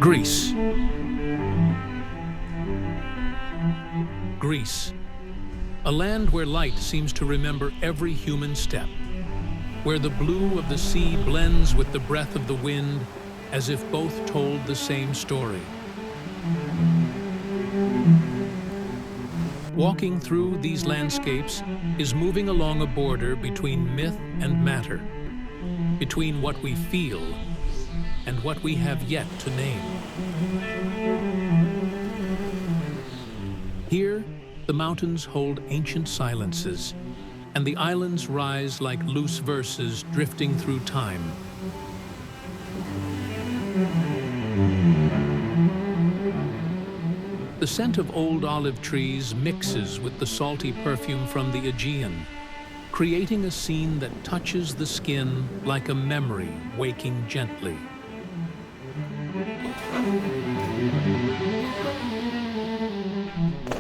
Greece. Greece, a land where light seems to remember every human step, where the blue of the sea blends with the breath of the wind as if both told the same story. Walking through these landscapes is moving along a border between myth and matter, between what we feel and what we have yet to name. Here, the mountains hold ancient silences, and the islands rise like loose verses drifting through time. The scent of old olive trees mixes with the salty perfume from the Aegean, creating a scene that touches the skin like a memory waking gently.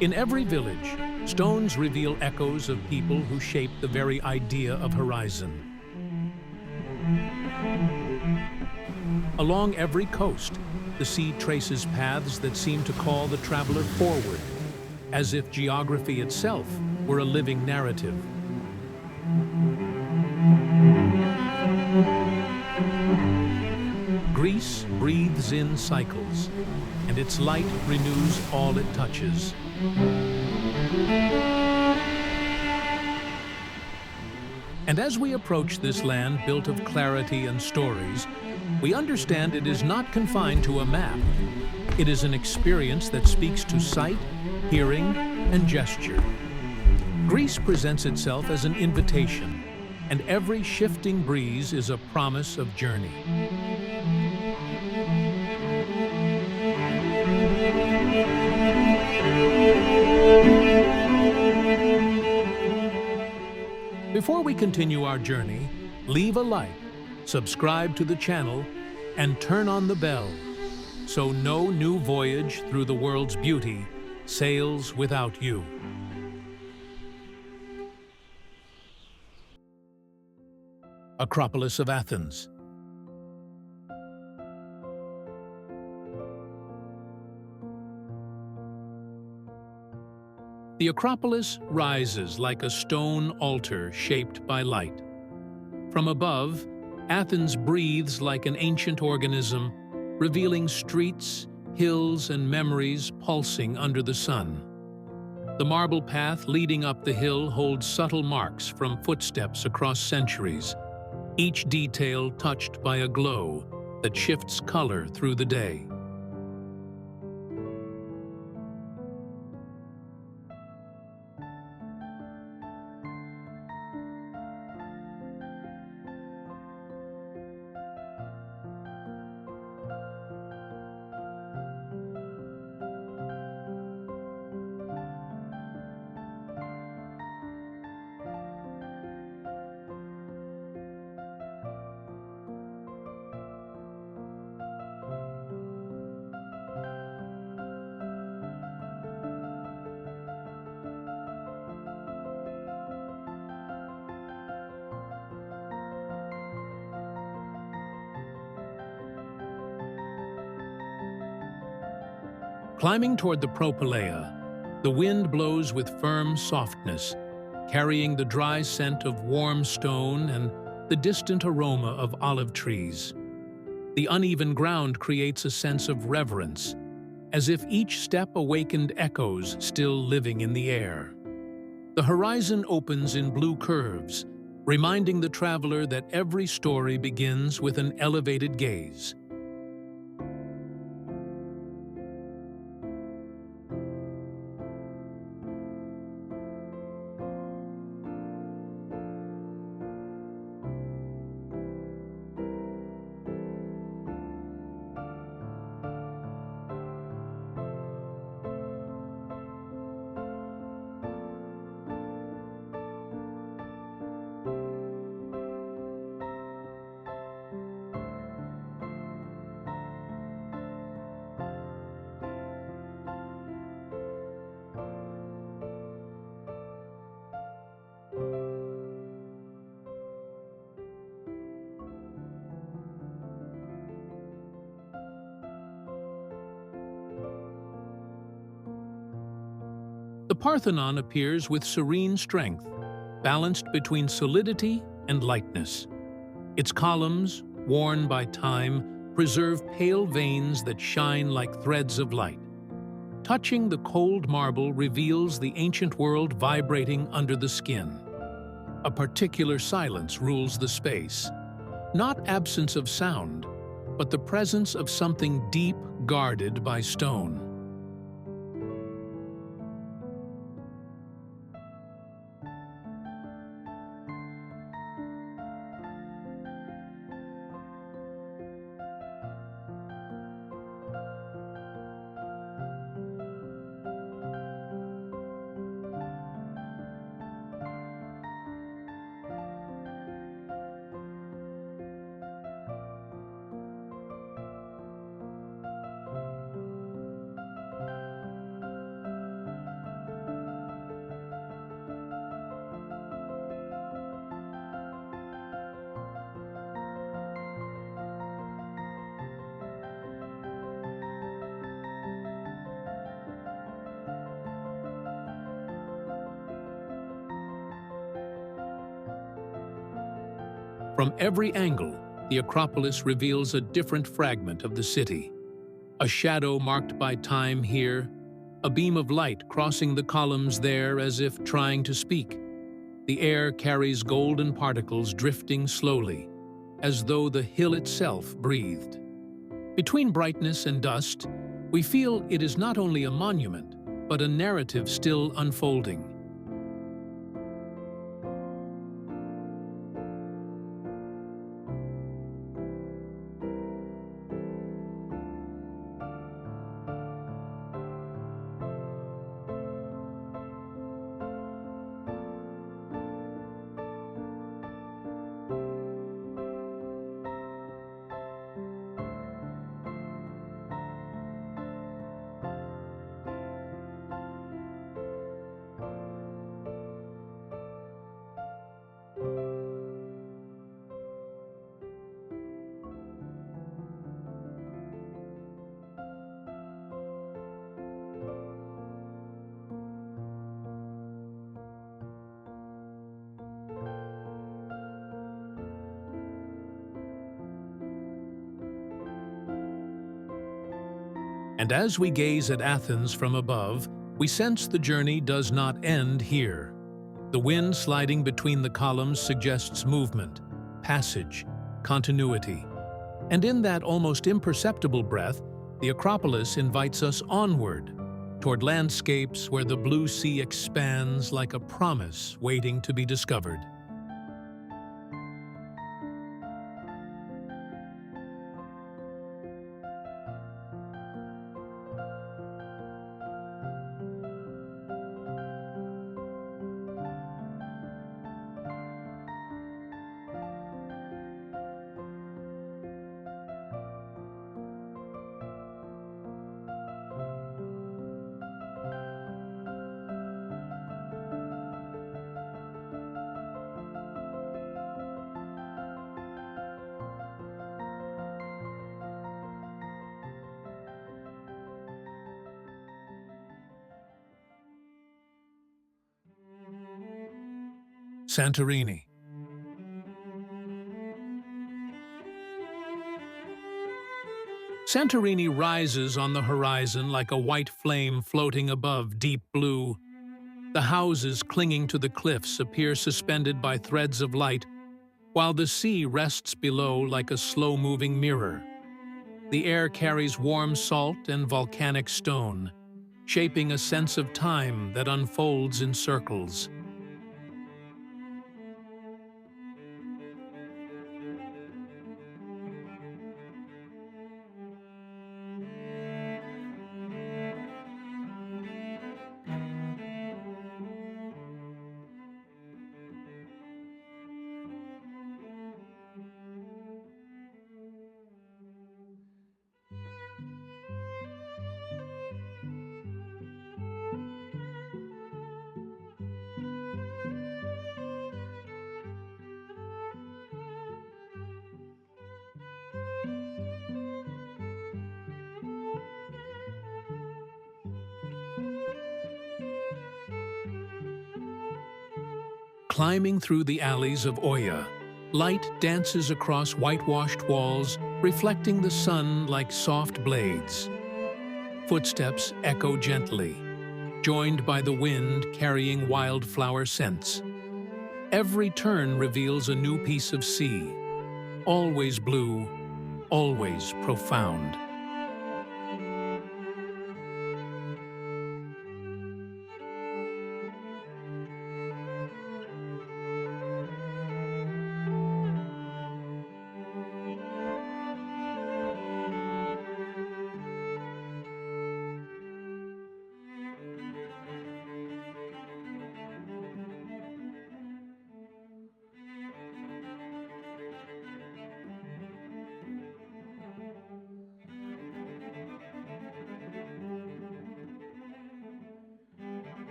In every village, stones reveal echoes of people who shaped the very idea of horizon. Along every coast, the sea traces paths that seem to call the traveler forward, as if geography itself were a living narrative. Greece breathes in cycles, and its light renews all it touches. And as we approach this land built of clarity and stories, we understand it is not confined to a map. It is an experience that speaks to sight, hearing, and gesture. Greece presents itself as an invitation, and every shifting breeze is a promise of journey. Before we continue our journey, leave a like, subscribe to the channel, and turn on the bell, so no new voyage through the world's beauty sails without you. Acropolis of Athens. The Acropolis rises like a stone altar shaped by light. From above, Athens breathes like an ancient organism, revealing streets, hills, and memories pulsing under the sun. The marble path leading up the hill holds subtle marks from footsteps across centuries, each detail touched by a glow that shifts color through the day. Climbing toward the Propylaea, the wind blows with firm softness, carrying the dry scent of warm stone and the distant aroma of olive trees. The uneven ground creates a sense of reverence, as if each step awakened echoes still living in the air. The horizon opens in blue curves, reminding the traveler that every story begins with an elevated gaze. The Parthenon appears with serene strength, balanced between solidity and lightness. Its columns, worn by time, preserve pale veins that shine like threads of light. Touching the cold marble reveals the ancient world vibrating under the skin. A particular silence rules the space. Not absence of sound, but the presence of something deep guarded by stone. From every angle, the Acropolis reveals a different fragment of the city. A shadow marked by time here, a beam of light crossing the columns there as if trying to speak. The air carries golden particles drifting slowly, as though the hill itself breathed. Between brightness and dust, we feel it is not only a monument, but a narrative still unfolding. And as we gaze at Athens from above, we sense the journey does not end here. The wind sliding between the columns suggests movement, passage, continuity. And in that almost imperceptible breath, the Acropolis invites us onward, toward landscapes where the blue sea expands like a promise waiting to be discovered. Santorini. Santorini rises on the horizon like a white flame floating above deep blue. The houses clinging to the cliffs appear suspended by threads of light, while the sea rests below like a slow-moving mirror. The air carries warm salt and volcanic stone, shaping a sense of time that unfolds in circles. climbing through the alleys of Oya. Light dances across whitewashed walls, reflecting the sun like soft blades. Footsteps echo gently, joined by the wind carrying wildflower scents. Every turn reveals a new piece of sea, always blue, always profound.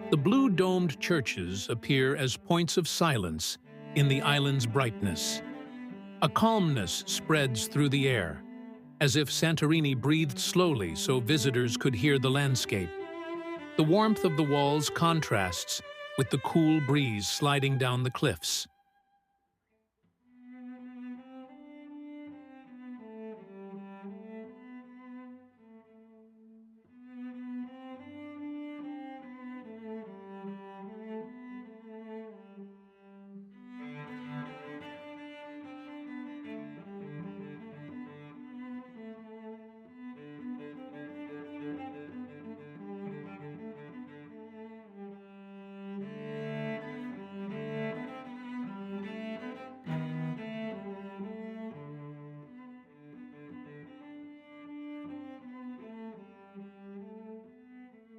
The blue-domed churches appear as points of silence in the island's brightness. A calmness spreads through the air, as if Santorini breathed slowly so visitors could hear the landscape. The warmth of the walls contrasts with the cool breeze sliding down the cliffs.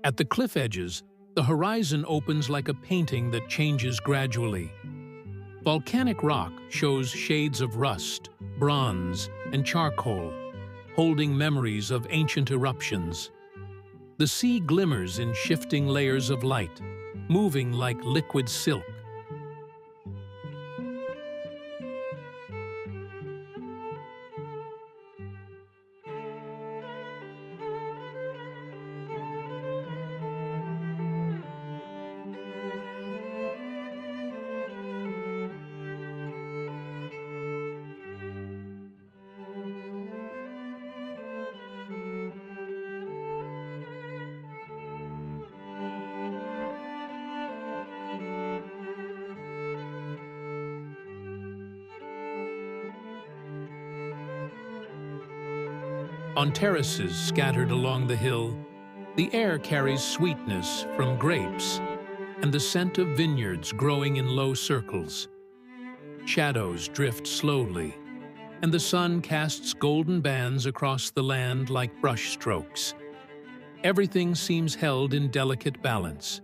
At the cliff edges, the horizon opens like a painting that changes gradually. Volcanic rock shows shades of rust, bronze, and charcoal, holding memories of ancient eruptions. The sea glimmers in shifting layers of light, moving like liquid silk. On terraces scattered along the hill, the air carries sweetness from grapes and the scent of vineyards growing in low circles. Shadows drift slowly, and the sun casts golden bands across the land like brush strokes. Everything seems held in delicate balance.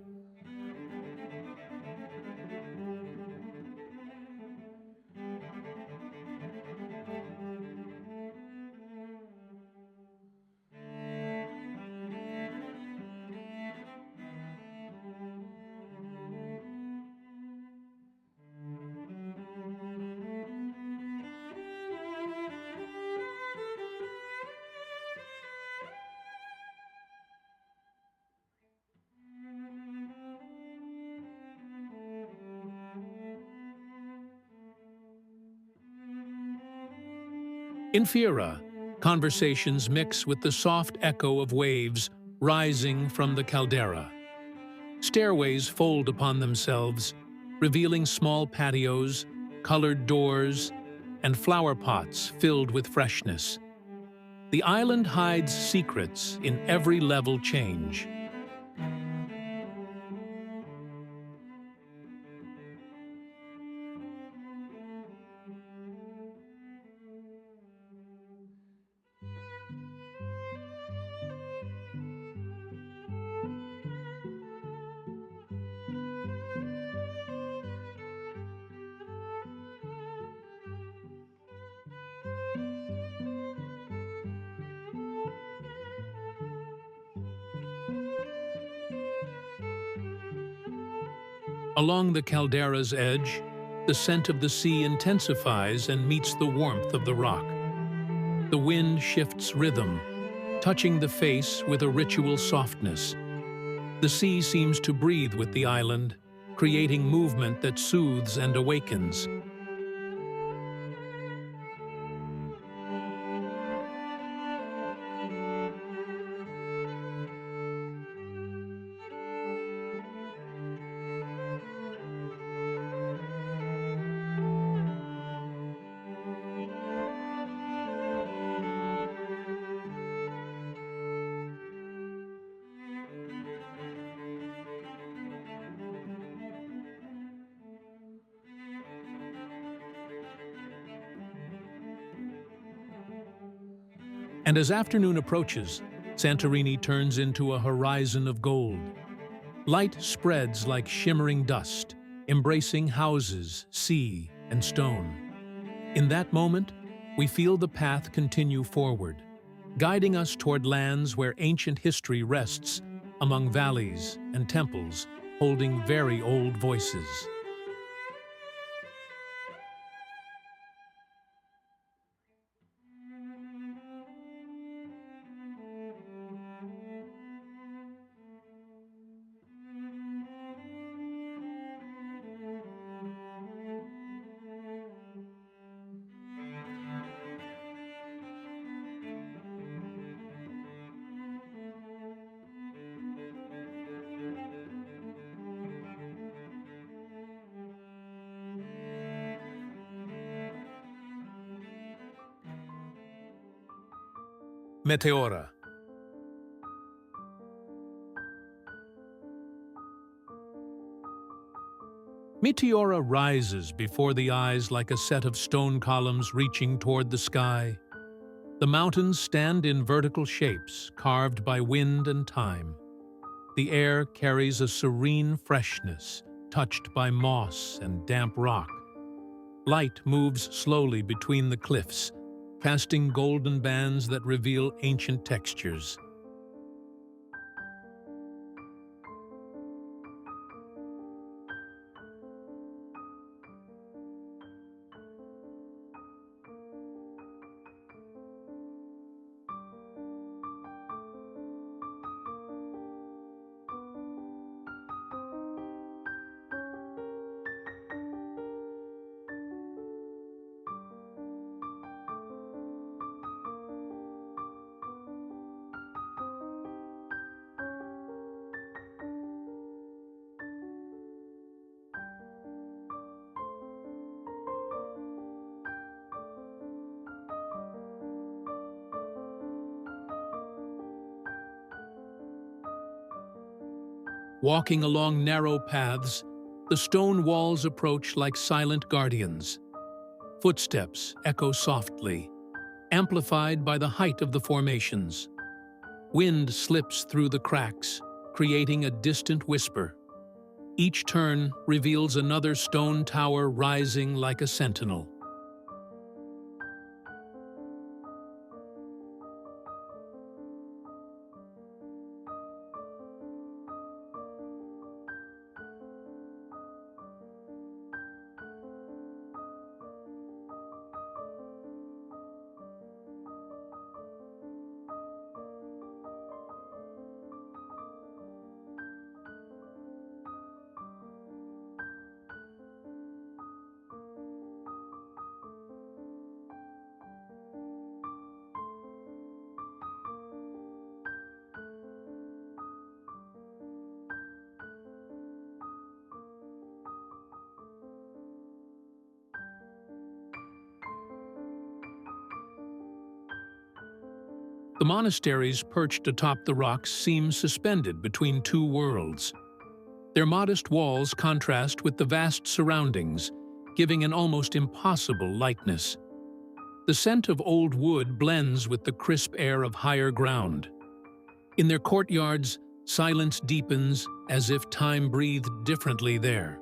In Fira, conversations mix with the soft echo of waves rising from the caldera. Stairways fold upon themselves, revealing small patios, colored doors, and flower pots filled with freshness. The island hides secrets in every level change. Along the caldera's edge, the scent of the sea intensifies and meets the warmth of the rock. The wind shifts rhythm, touching the face with a ritual softness. The sea seems to breathe with the island, creating movement that soothes and awakens. And as afternoon approaches, Santorini turns into a horizon of gold. Light spreads like shimmering dust, embracing houses, sea, and stone. In that moment, we feel the path continue forward, guiding us toward lands where ancient history rests among valleys and temples, holding very old voices. Meteora. Meteora rises before the eyes like a set of stone columns reaching toward the sky. The mountains stand in vertical shapes carved by wind and time. The air carries a serene freshness, touched by moss and damp rock. Light moves slowly between the cliffs, casting golden bands that reveal ancient textures. Walking along narrow paths, the stone walls approach like silent guardians. Footsteps echo softly, amplified by the height of the formations. Wind slips through the cracks, creating a distant whisper. Each turn reveals another stone tower rising like a sentinel. The monasteries perched atop the rocks seem suspended between two worlds. Their modest walls contrast with the vast surroundings, giving an almost impossible lightness. The scent of old wood blends with the crisp air of higher ground. In their courtyards, silence deepens as if time breathed differently there.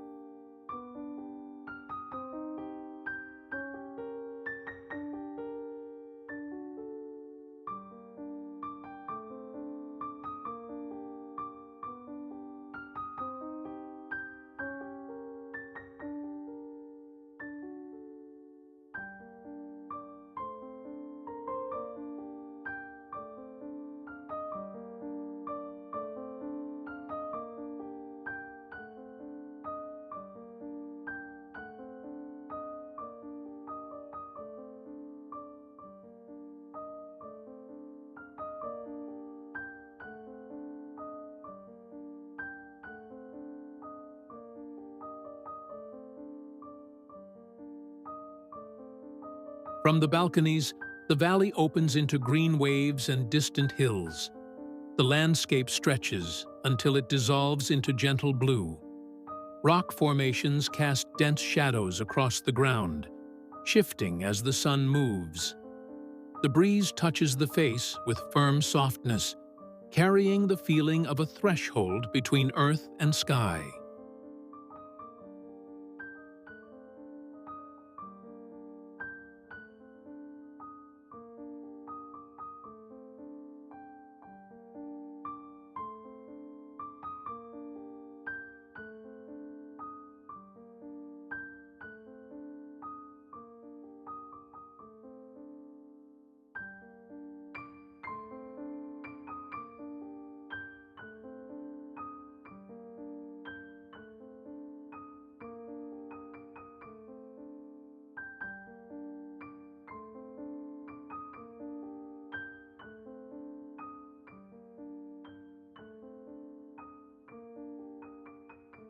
From the balconies, the valley opens into green waves and distant hills. The landscape stretches until it dissolves into gentle blue. Rock formations cast dense shadows across the ground, shifting as the sun moves. The breeze touches the face with firm softness, carrying the feeling of a threshold between earth and sky.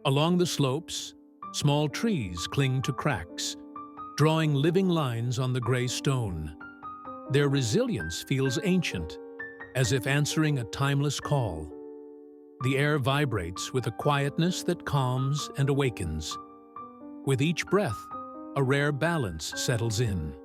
Along the slopes, small trees cling to cracks, drawing living lines on the gray stone. Their resilience feels ancient, as if answering a timeless call. The air vibrates with a quietness that calms and awakens. With each breath, a rare balance settles in.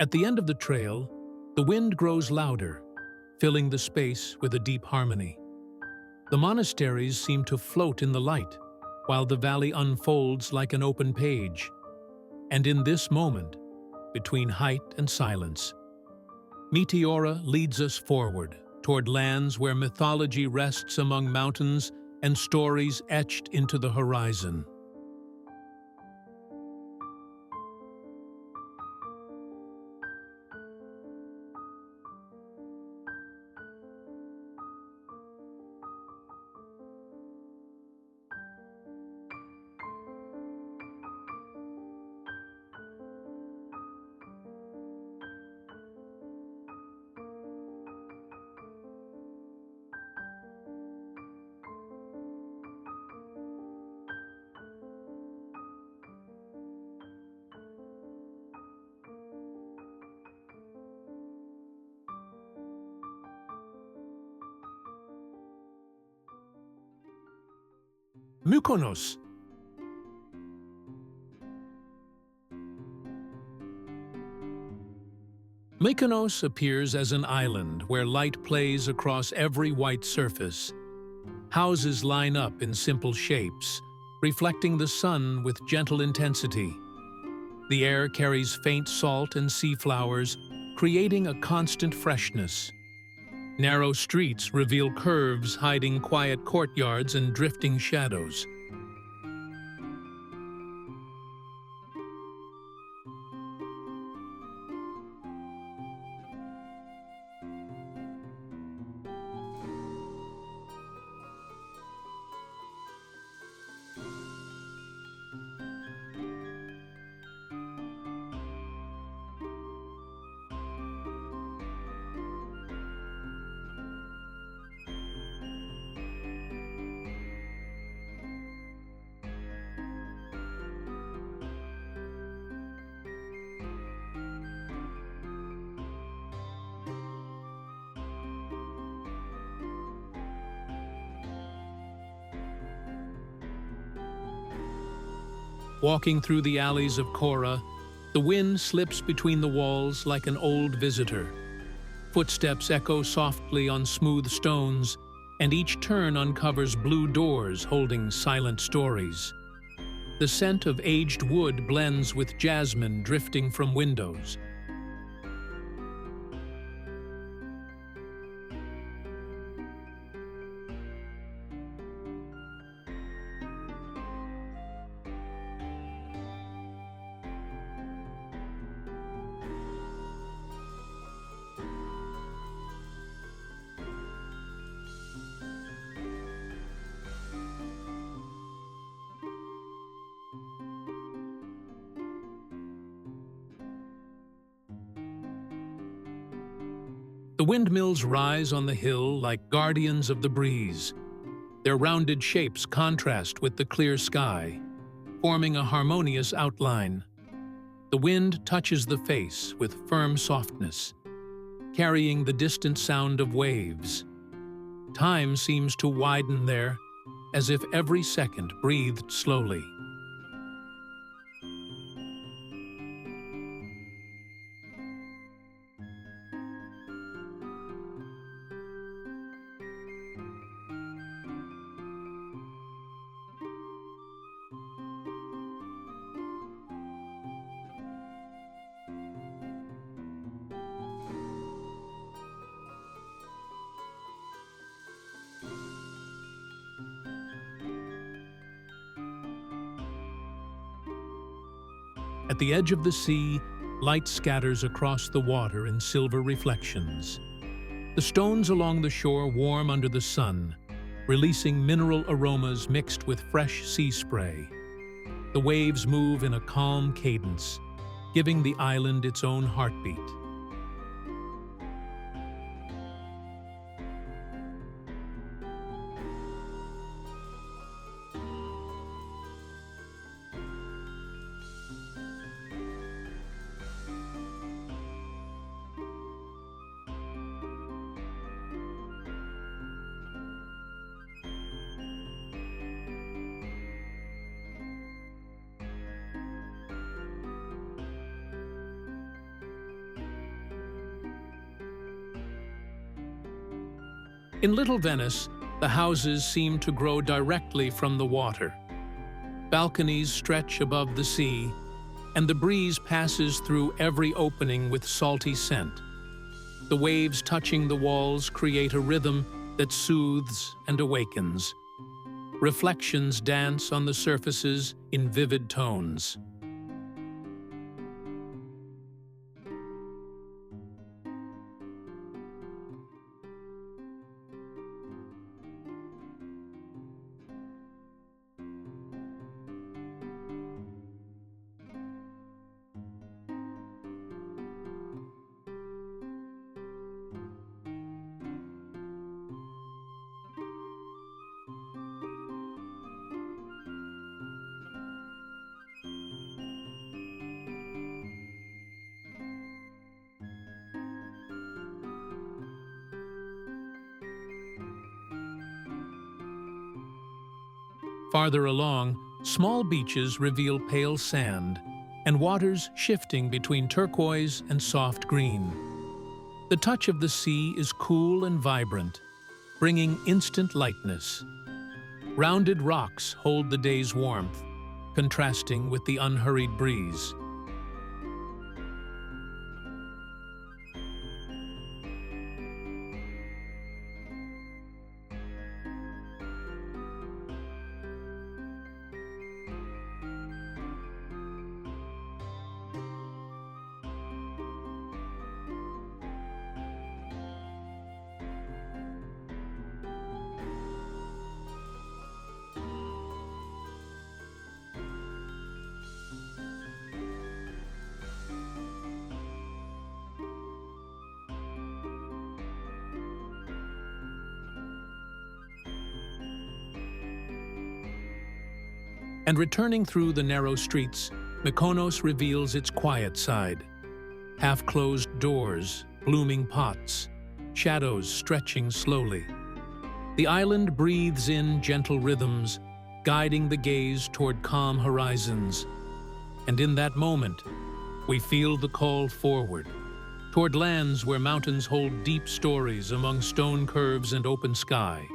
At the end of the trail, the wind grows louder, filling the space with a deep harmony. The monasteries seem to float in the light, while the valley unfolds like an open page. And in this moment, between height and silence, Meteora leads us forward toward lands where mythology rests among mountains and stories etched into the horizon. Mykonos. Mykonos appears as an island where light plays across every white surface. Houses line up in simple shapes, reflecting the sun with gentle intensity. The air carries faint salt and sea flowers, creating a constant freshness. Narrow streets reveal curves hiding quiet courtyards and drifting shadows. Walking through the alleys of Cora, the wind slips between the walls like an old visitor. Footsteps echo softly on smooth stones, and each turn uncovers blue doors holding silent stories. The scent of aged wood blends with jasmine drifting from windows. The windmills rise on the hill like guardians of the breeze. Their rounded shapes contrast with the clear sky, forming a harmonious outline. The wind touches the face with firm softness, carrying the distant sound of waves. Time seems to widen there, as if every second breathed slowly. At the edge of the sea, light scatters across the water in silver reflections. The stones along the shore warm under the sun, releasing mineral aromas mixed with fresh sea spray. The waves move in a calm cadence, giving the island its own heartbeat. In Little Venice, the houses seem to grow directly from the water. Balconies stretch above the sea, and the breeze passes through every opening with salty scent. The waves touching the walls create a rhythm that soothes and awakens. Reflections dance on the surfaces in vivid tones. Farther along, small beaches reveal pale sand, and waters shifting between turquoise and soft green. The touch of the sea is cool and vibrant, bringing instant lightness. Rounded rocks hold the day's warmth, contrasting with the unhurried breeze. And returning through the narrow streets, Mykonos reveals its quiet side. Half-closed doors, blooming pots, shadows stretching slowly. The island breathes in gentle rhythms, guiding the gaze toward calm horizons. And in that moment, we feel the call forward, toward lands where mountains hold deep stories among stone curves and open sky.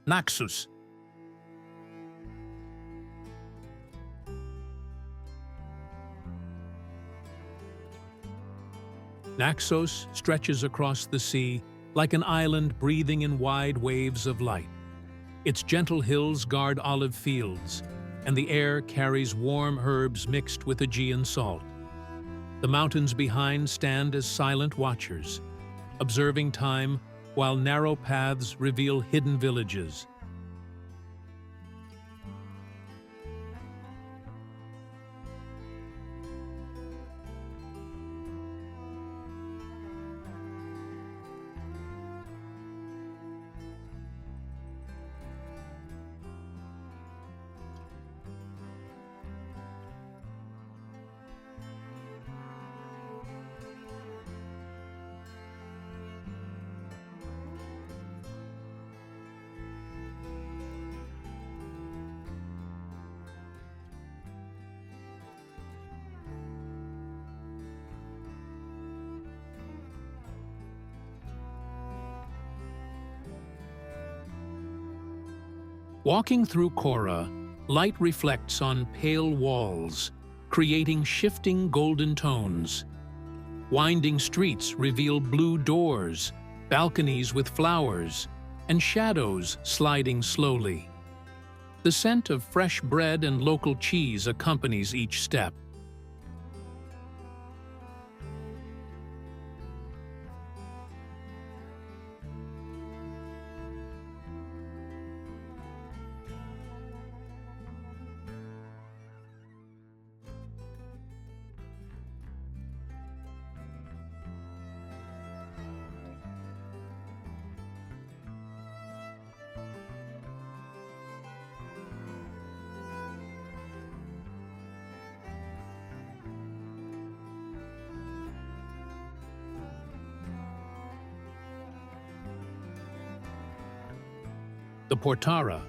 Naxos. Naxos stretches across the sea like an island breathing in wide waves of light. Its gentle hills guard olive fields, and the air carries warm herbs mixed with Aegean salt. The mountains behind stand as silent watchers, observing time while narrow paths reveal hidden villages. Walking through Cora, light reflects on pale walls, creating shifting golden tones. Winding streets reveal blue doors, balconies with flowers, and shadows sliding slowly. The scent of fresh bread and local cheese accompanies each step. The Portara,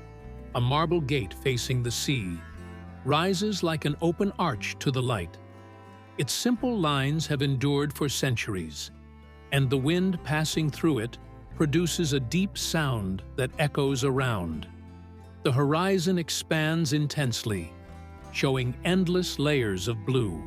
a marble gate facing the sea, rises like an open arch to the light. Its simple lines have endured for centuries, and the wind passing through it produces a deep sound that echoes around. The horizon expands intensely, showing endless layers of blue.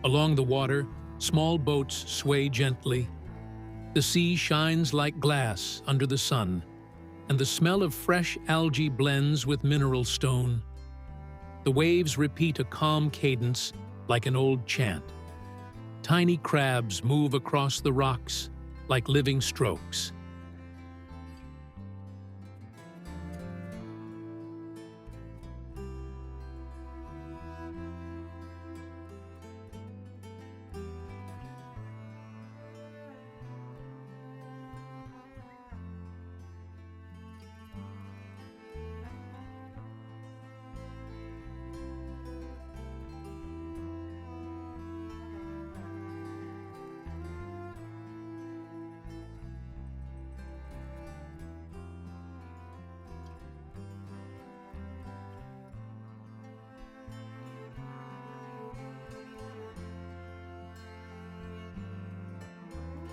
Along the water, small boats sway gently. The sea shines like glass under the sun, and the smell of fresh algae blends with mineral stone. The waves repeat a calm cadence like an old chant. Tiny crabs move across the rocks like living strokes.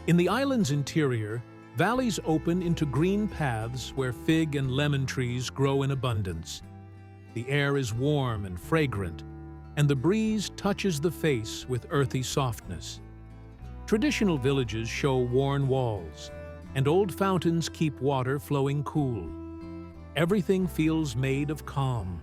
In the island's interior, valleys open into green paths where fig and lemon trees grow in abundance. The air is warm and fragrant, and the breeze touches the face with earthy softness. Traditional villages show worn walls, and old fountains keep water flowing cool. Everything feels made of calm.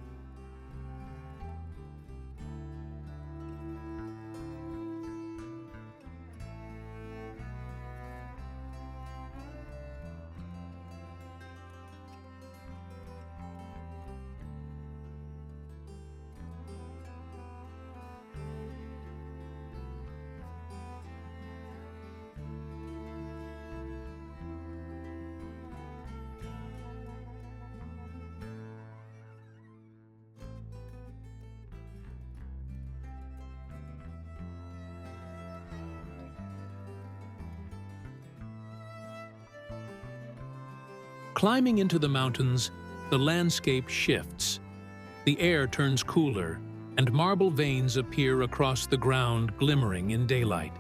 Climbing into the mountains, the landscape shifts. The air turns cooler, and marble veins appear across the ground, glimmering in daylight.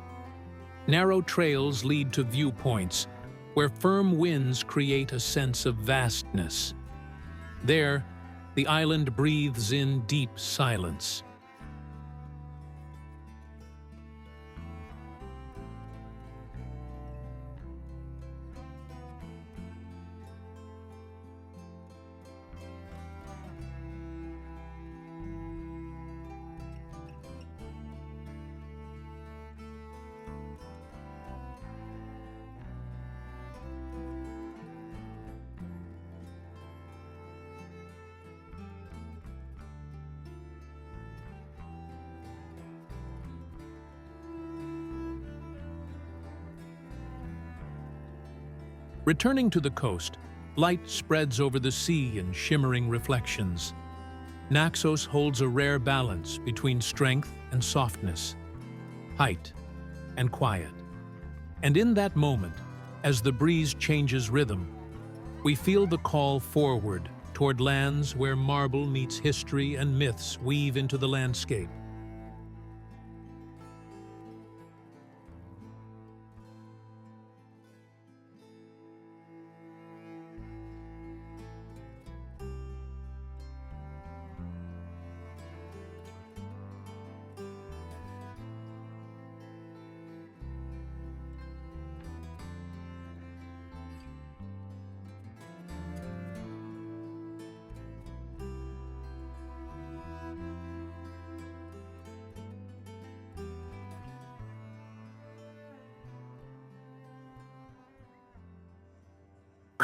Narrow trails lead to viewpoints, where firm winds create a sense of vastness. There, the island breathes in deep silence. Returning to the coast, light spreads over the sea in shimmering reflections. Naxos holds a rare balance between strength and softness, height and quiet. And in that moment, as the breeze changes rhythm, we feel the call forward toward lands where marble meets history and myths weave into the landscape.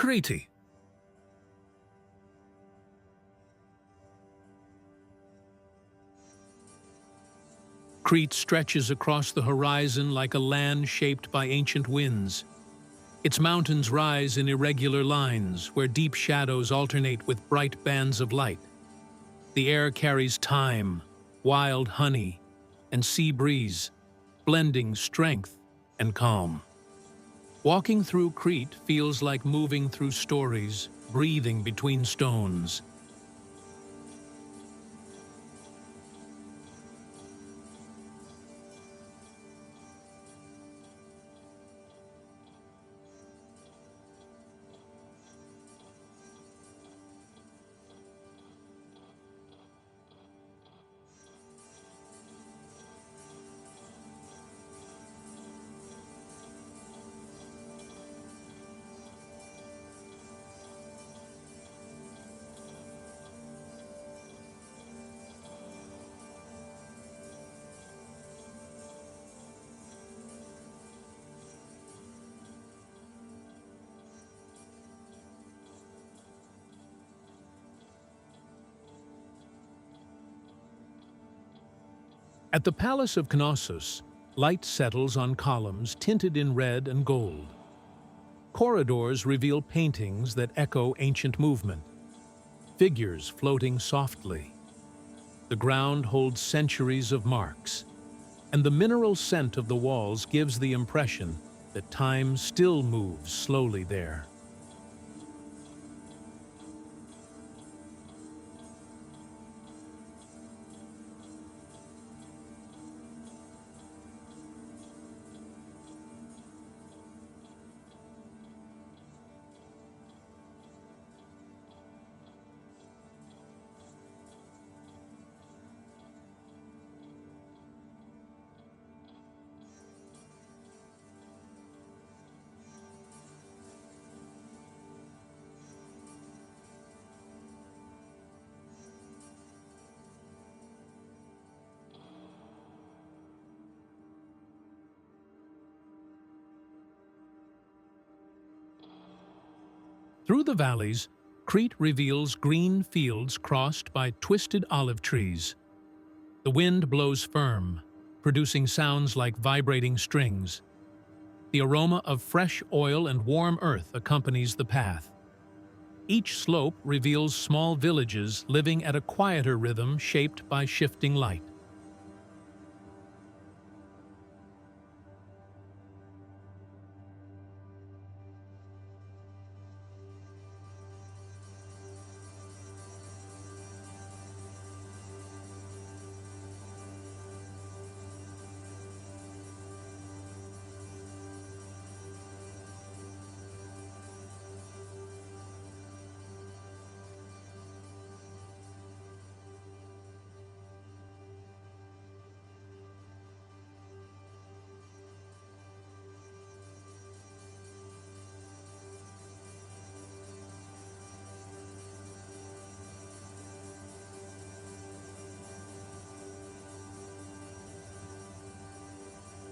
Crete. Crete stretches across the horizon like a land shaped by ancient winds. Its mountains rise in irregular lines where deep shadows alternate with bright bands of light. The air carries thyme, wild honey, and sea breeze, blending strength and calm. Walking through Crete feels like moving through stories, breathing between stones. At the palace of Knossos, light settles on columns tinted in red and gold. Corridors reveal paintings that echo ancient movement, figures floating softly. The ground holds centuries of marks, and the mineral scent of the walls gives the impression that time still moves slowly there. Through the valleys, Crete reveals green fields crossed by twisted olive trees. The wind blows firm, producing sounds like vibrating strings. The aroma of fresh oil and warm earth accompanies the path. Each slope reveals small villages living at a quieter rhythm shaped by shifting light.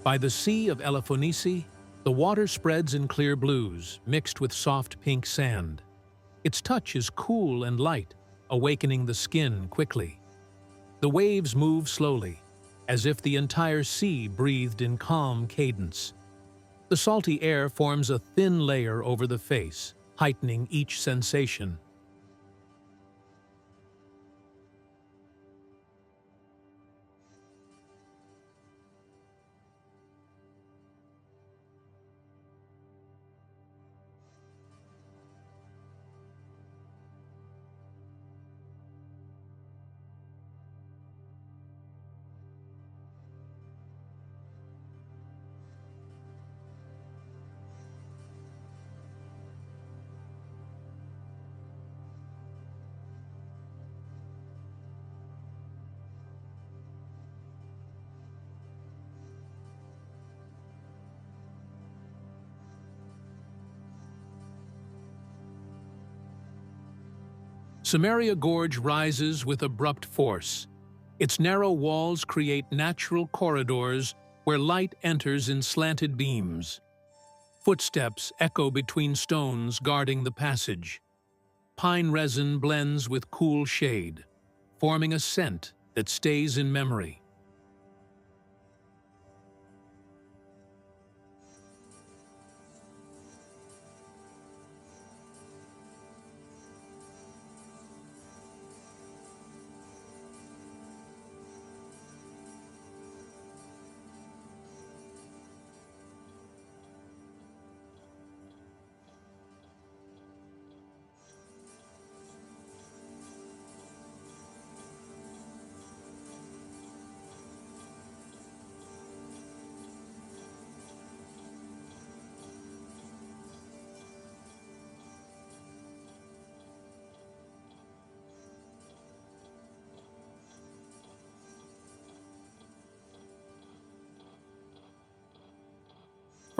By the Sea of Elefonice, the water spreads in clear blues, mixed with soft pink sand. Its touch is cool and light, awakening the skin quickly. The waves move slowly, as if the entire sea breathed in calm cadence. The salty air forms a thin layer over the face, heightening each sensation. Samaria Gorge rises with abrupt force. Its narrow walls create natural corridors where light enters in slanted beams. Footsteps echo between stones guarding the passage. Pine resin blends with cool shade, forming a scent that stays in memory.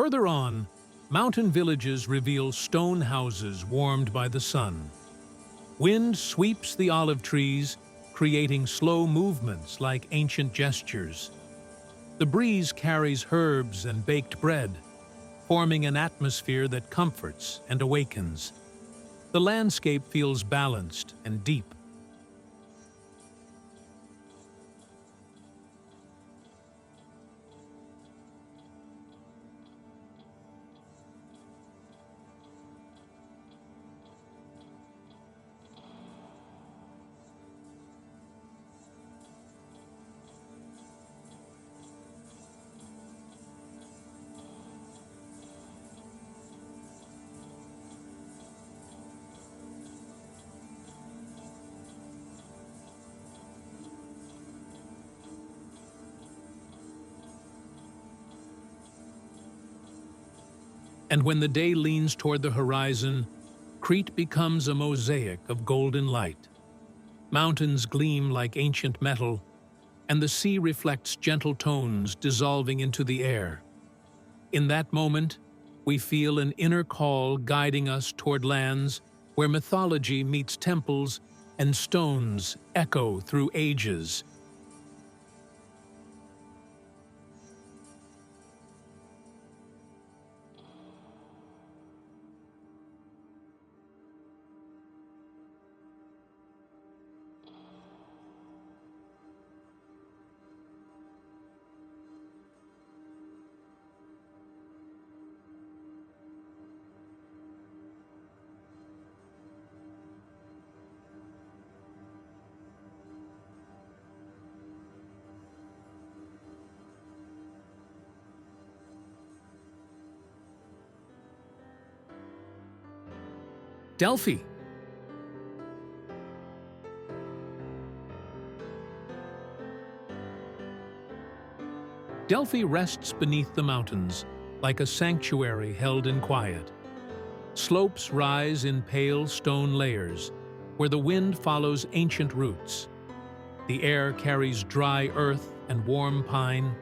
Further on, mountain villages reveal stone houses warmed by the sun. Wind sweeps the olive trees, creating slow movements like ancient gestures. The breeze carries herbs and baked bread, forming an atmosphere that comforts and awakens. The landscape feels balanced and deep. And when the day leans toward the horizon, Crete becomes a mosaic of golden light. Mountains gleam like ancient metal, and the sea reflects gentle tones dissolving into the air. In that moment, we feel an inner call guiding us toward lands where mythology meets temples and stones echo through ages. Delphi. Delphi rests beneath the mountains, like a sanctuary held in quiet. Slopes rise in pale stone layers, where the wind follows ancient roots. The air carries dry earth and warm pine.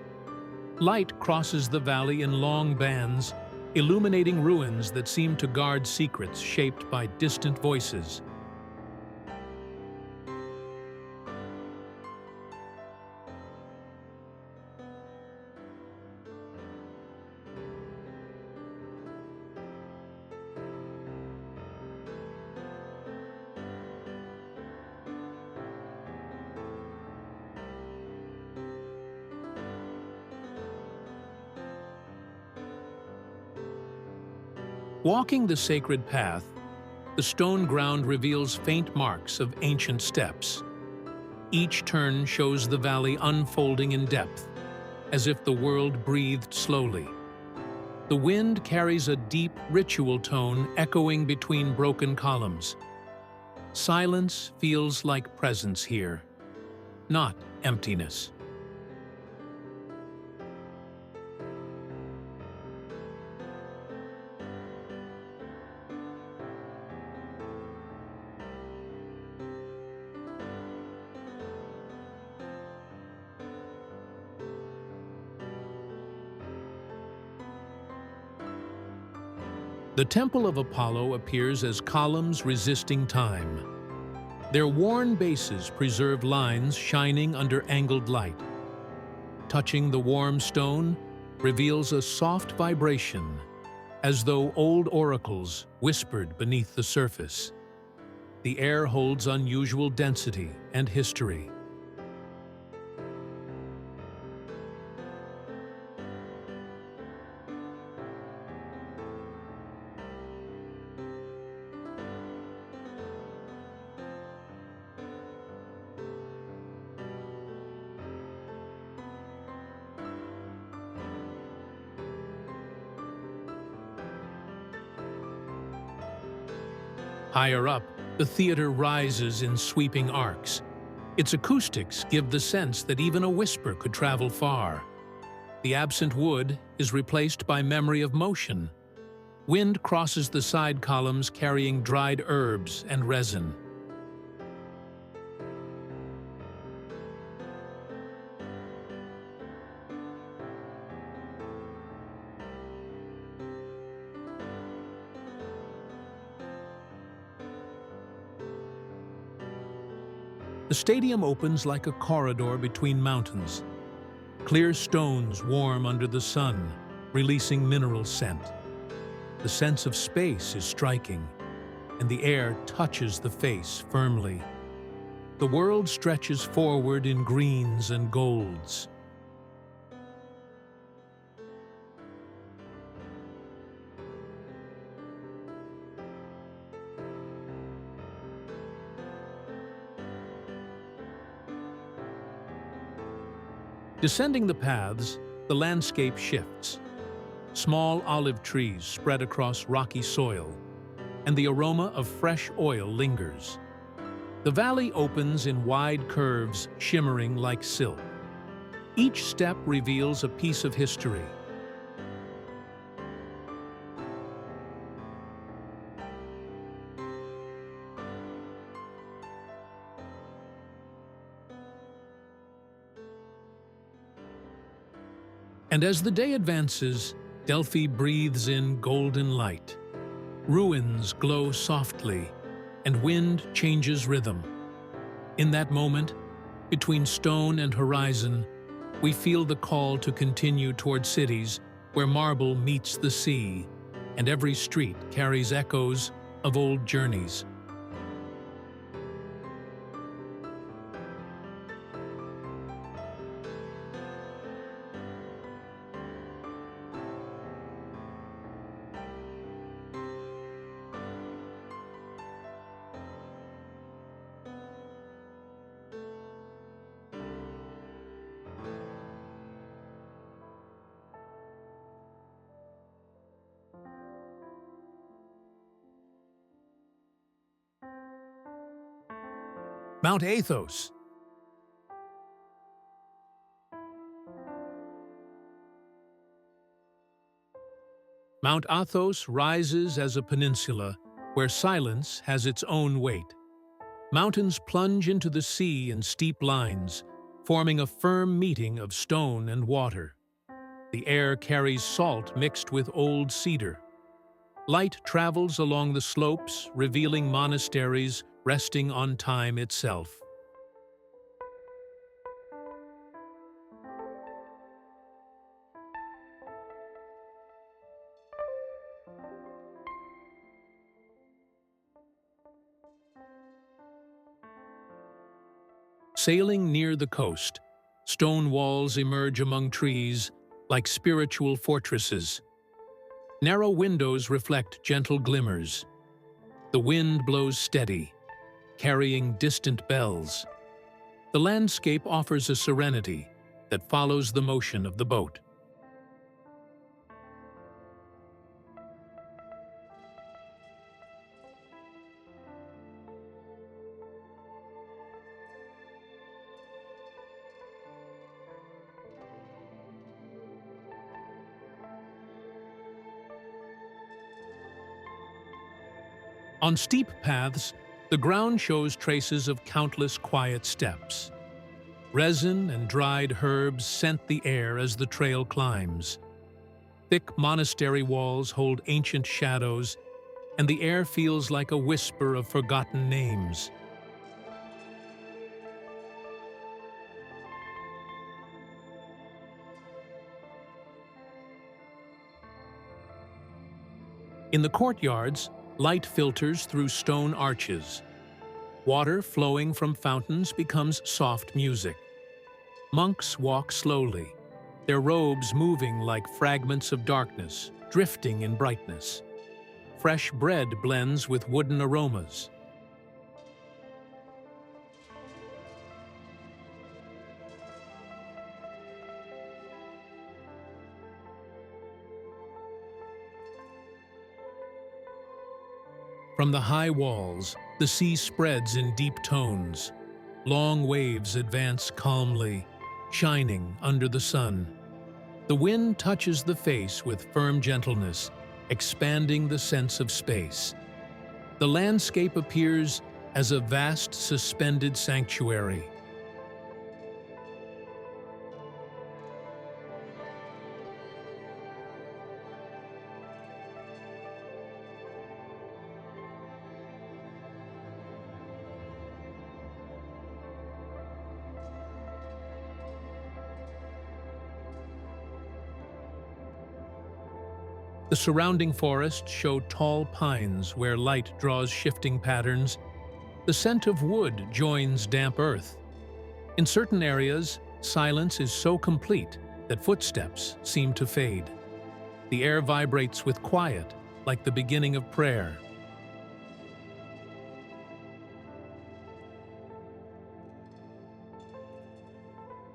Light crosses the valley in long bands, illuminating ruins that seem to guard secrets shaped by distant voices. Walking the sacred path, the stone ground reveals faint marks of ancient steps. Each turn shows the valley unfolding in depth, as if the world breathed slowly. The wind carries a deep ritual tone echoing between broken columns. Silence feels like presence here, not emptiness. The Temple of Apollo appears as columns resisting time. Their worn bases preserve lines shining under angled light. Touching the warm stone reveals a soft vibration, as though old oracles whispered beneath the surface. The air holds unusual density and history. Higher up, the theater rises in sweeping arcs. Its acoustics give the sense that even a whisper could travel far. The absent wood is replaced by memory of motion. Wind crosses the side columns carrying dried herbs and resin. The stadium opens like a corridor between mountains. Clear stones warm under the sun, releasing mineral scent. The sense of space is striking, and the air touches the face firmly. The world stretches forward in greens and golds. Descending the paths, the landscape shifts. Small olive trees spread across rocky soil, and the aroma of fresh oil lingers. The valley opens in wide curves, shimmering like silk. Each step reveals a piece of history. And as the day advances, Delphi breathes in golden light. Ruins glow softly, and wind changes rhythm. In that moment, between stone and horizon, we feel the call to continue toward cities where marble meets the sea, and every street carries echoes of old journeys. Mount Athos. Mount Athos rises as a peninsula where silence has its own weight. Mountains plunge into the sea in steep lines, forming a firm meeting of stone and water. The air carries salt mixed with old cedar. Light travels along the slopes, revealing monasteries resting on time itself. Sailing near the coast, stone walls emerge among trees like spiritual fortresses. Narrow windows reflect gentle glimmers. The wind blows steady, carrying distant bells. The landscape offers a serenity that follows the motion of the boat. On steep paths, the ground shows traces of countless quiet steps. Resin and dried herbs scent the air as the trail climbs. Thick monastery walls hold ancient shadows, and the air feels like a whisper of forgotten names. In the courtyards, light filters through stone arches. Water flowing from fountains becomes soft music. Monks walk slowly, their robes moving like fragments of darkness, drifting in brightness. Fresh bread blends with wooden aromas. From the high walls, the sea spreads in deep tones. Long waves advance calmly, shining under the sun. The wind touches the face with firm gentleness, expanding the sense of space. The landscape appears as a vast suspended sanctuary. The surrounding forests show tall pines where light draws shifting patterns. The scent of wood joins damp earth. In certain areas, silence is so complete that footsteps seem to fade. The air vibrates with quiet, like the beginning of prayer.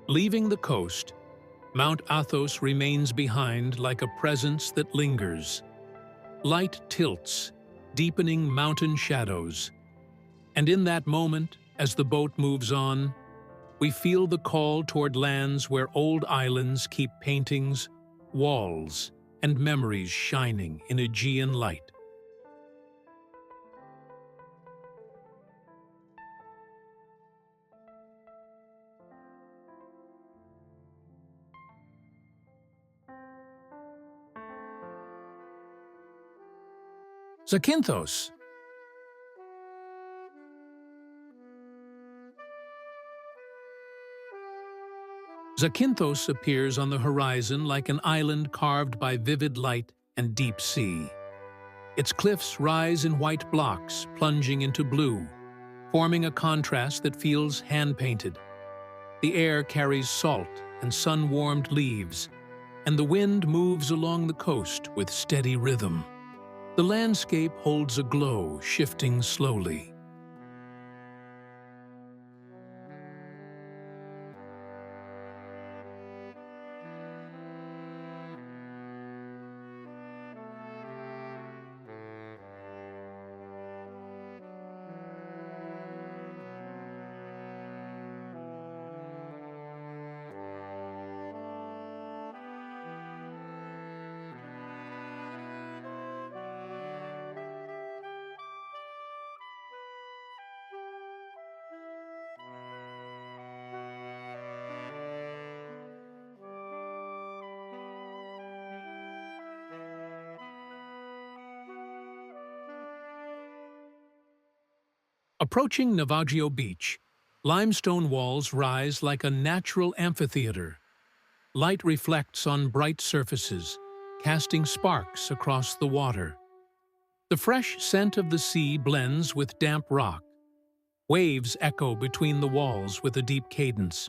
Leaving the coast, Mount Athos remains behind like a presence that lingers. Light tilts, deepening mountain shadows. And in that moment, as the boat moves on, we feel the call toward lands where old islands keep paintings, walls, and memories shining in Aegean light. Zakynthos! Zakynthos appears on the horizon like an island carved by vivid light and deep sea. Its cliffs rise in white blocks, plunging into blue, forming a contrast that feels hand-painted. The air carries salt and sun-warmed leaves, and the wind moves along the coast with steady rhythm. The landscape holds a glow, shifting slowly. Approaching Navagio Beach, limestone walls rise like a natural amphitheater. Light reflects on bright surfaces, casting sparks across the water. The fresh scent of the sea blends with damp rock. Waves echo between the walls with a deep cadence.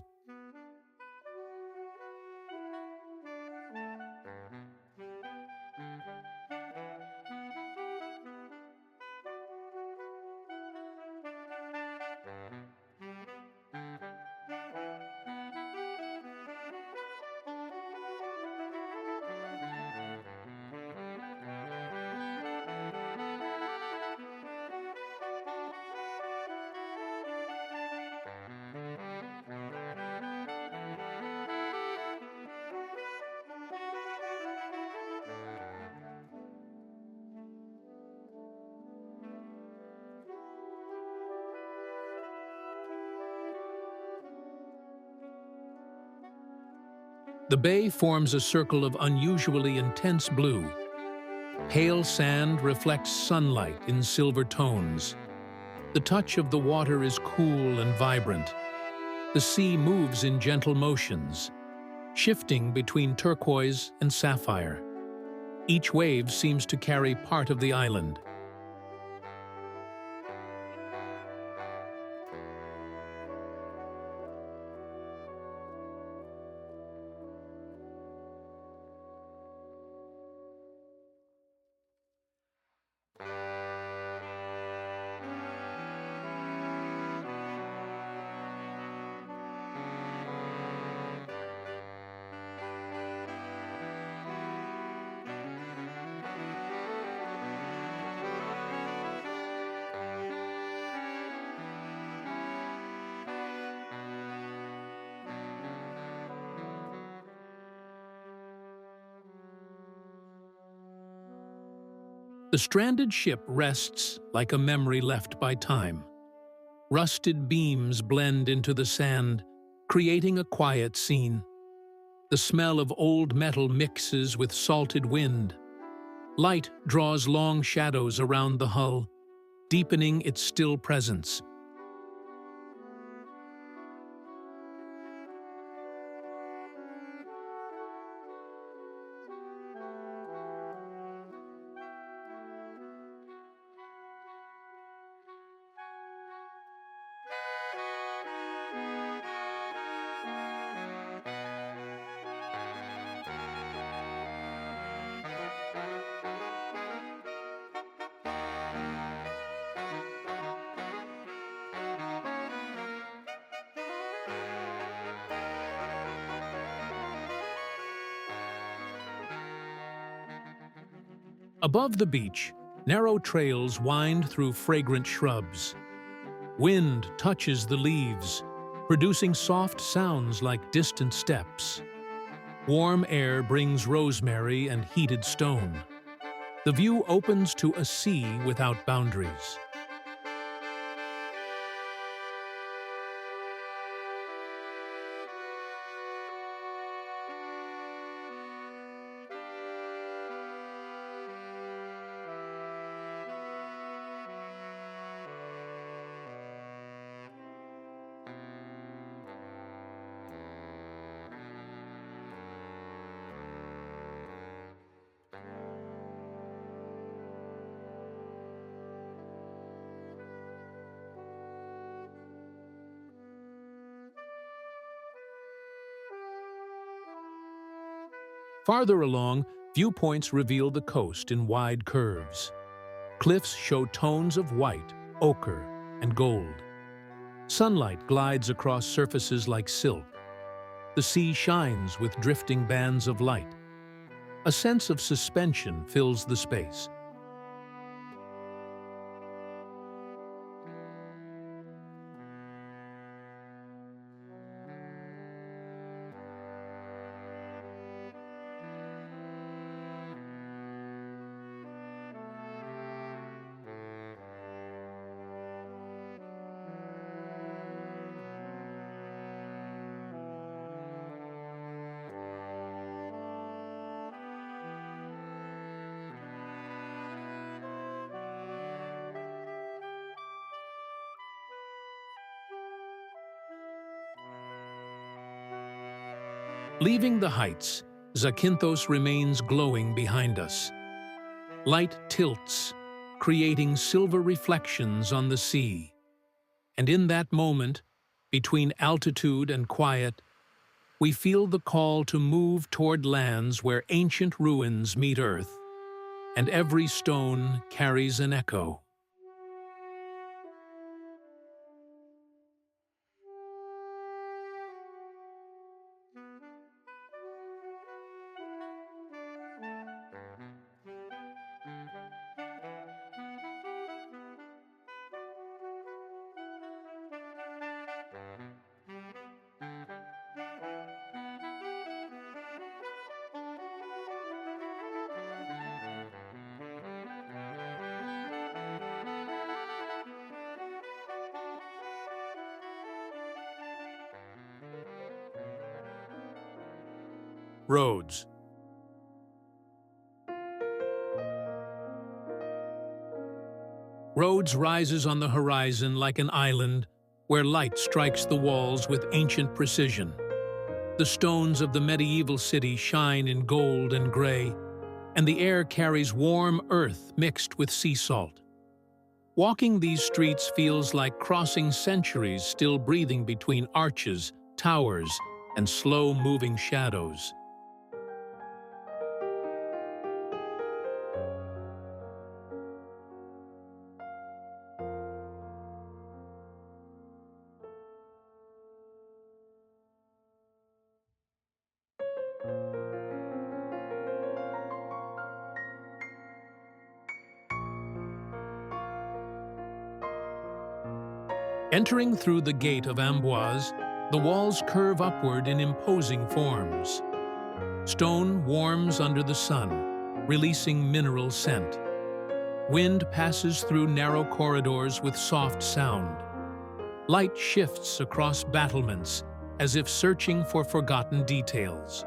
The bay forms a circle of unusually intense blue. Pale sand reflects sunlight in silver tones. The touch of the water is cool and vibrant. The sea moves in gentle motions, shifting between turquoise and sapphire. Each wave seems to carry part of the island. The stranded ship rests like a memory left by time. Rusted beams blend into the sand, creating a quiet scene. The smell of old metal mixes with salted wind. Light draws long shadows around the hull, deepening its still presence. Above the beach, narrow trails wind through fragrant shrubs. Wind touches the leaves, producing soft sounds like distant steps. Warm air brings rosemary and heated stone. The view opens to a sea without boundaries. Farther along, viewpoints reveal the coast in wide curves. Cliffs show tones of white, ochre, and gold. Sunlight glides across surfaces like silk. The sea shines with drifting bands of light. A sense of suspension fills the space. Leaving the heights, Zakynthos remains glowing behind us. Light tilts, creating silver reflections on the sea. And in that moment, between altitude and quiet, we feel the call to move toward lands where ancient ruins meet earth, and every stone carries an echo. Rhodes. Rhodes rises on the horizon like an island where light strikes the walls with ancient precision. The stones of the medieval city shine in gold and gray, and the air carries warm earth mixed with sea salt. Walking these streets feels like crossing centuries still breathing between arches, towers, and slow-moving shadows. Entering through the gate of Amboise, the walls curve upward in imposing forms. Stone warms under the sun, releasing mineral scent. Wind passes through narrow corridors with soft sound. Light shifts across battlements as if searching for forgotten details.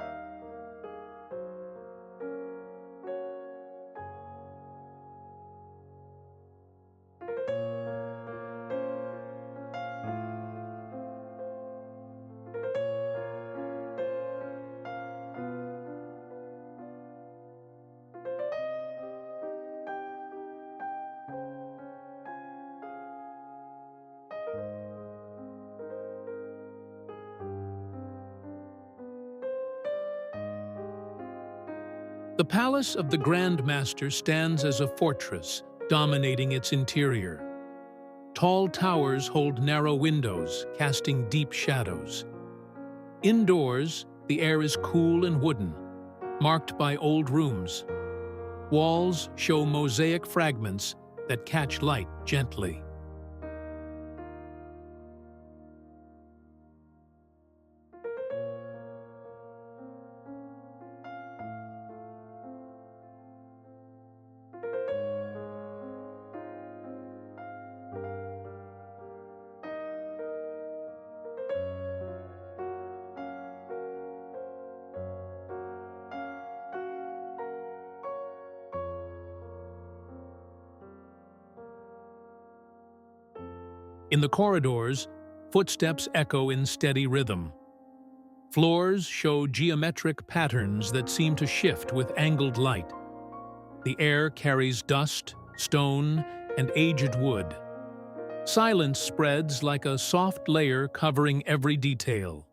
The palace of the Grand Master stands as a fortress, dominating its interior. Tall towers hold narrow windows, casting deep shadows. Indoors, the air is cool and wooden, marked by old rooms. Walls show mosaic fragments that catch light gently. In the corridors, footsteps echo in steady rhythm. Floors show geometric patterns that seem to shift with angled light. The air carries dust, stone, and aged wood. Silence spreads like a soft layer covering every detail.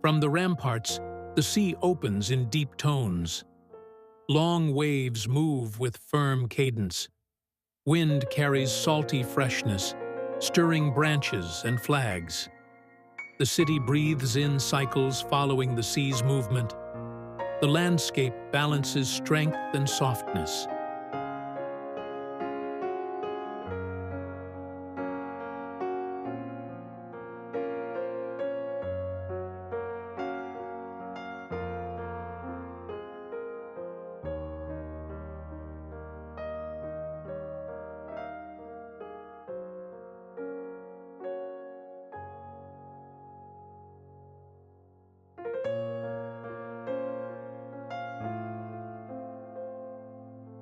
From the ramparts, the sea opens in deep tones. Long waves move with firm cadence. Wind carries salty freshness, stirring branches and flags. The city breathes in cycles following the sea's movement. The landscape balances strength and softness.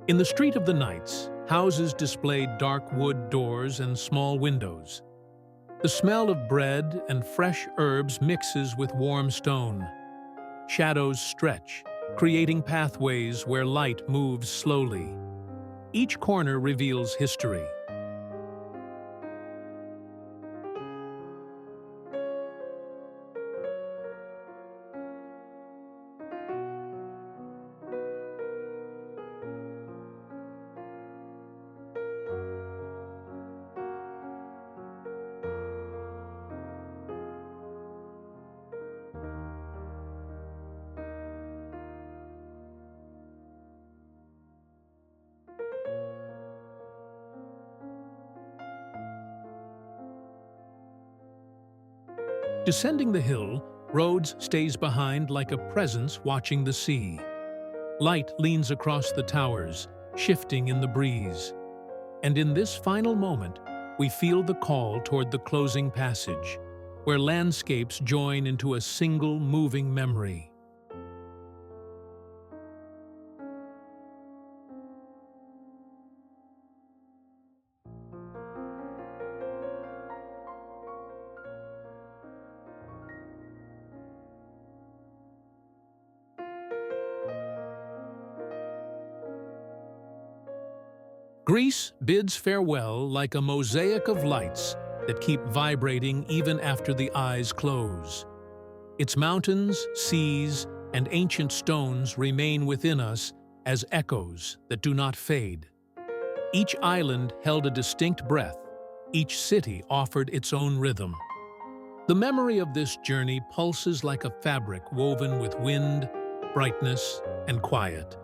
In the Street of the Knights, houses displayed dark wood doors and small windows. The smell of bread and fresh herbs mixes with warm stone. Shadows stretch, creating pathways where light moves slowly. Each corner reveals history. Descending the hill, Rhodes stays behind like a presence watching the sea. Light leans across the towers, shifting in the breeze. And in this final moment, we feel the call toward the closing passage, where landscapes join into a single moving memory. Greece bids farewell like a mosaic of lights that keep vibrating even after the eyes close. Its mountains, seas, and ancient stones remain within us as echoes that do not fade. Each island held a distinct breath, each city offered its own rhythm. The memory of this journey pulses like a fabric woven with wind, brightness, and quiet.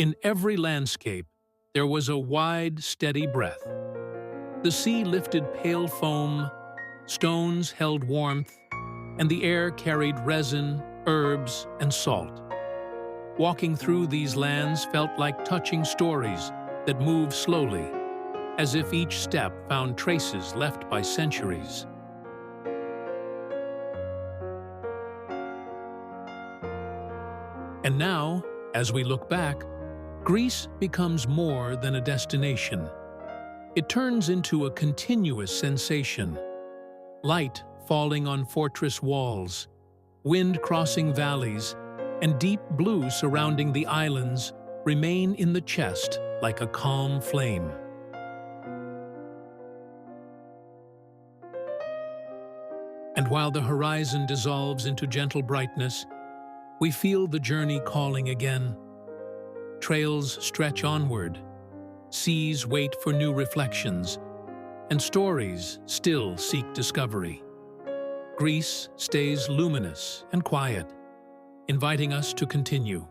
In every landscape, there was a wide, steady breath. The sea lifted pale foam, stones held warmth, and the air carried resin, herbs, and salt. Walking through these lands felt like touching stories that moved slowly, as if each step found traces left by centuries. And now, as we look back, Greece becomes more than a destination. It turns into a continuous sensation. Light falling on fortress walls, wind crossing valleys, and deep blue surrounding the islands remain in the chest like a calm flame. And while the horizon dissolves into gentle brightness, we feel the journey calling again. Trails stretch onward, seas wait for new reflections, and stories still seek discovery. Greece stays luminous and quiet, inviting us to continue.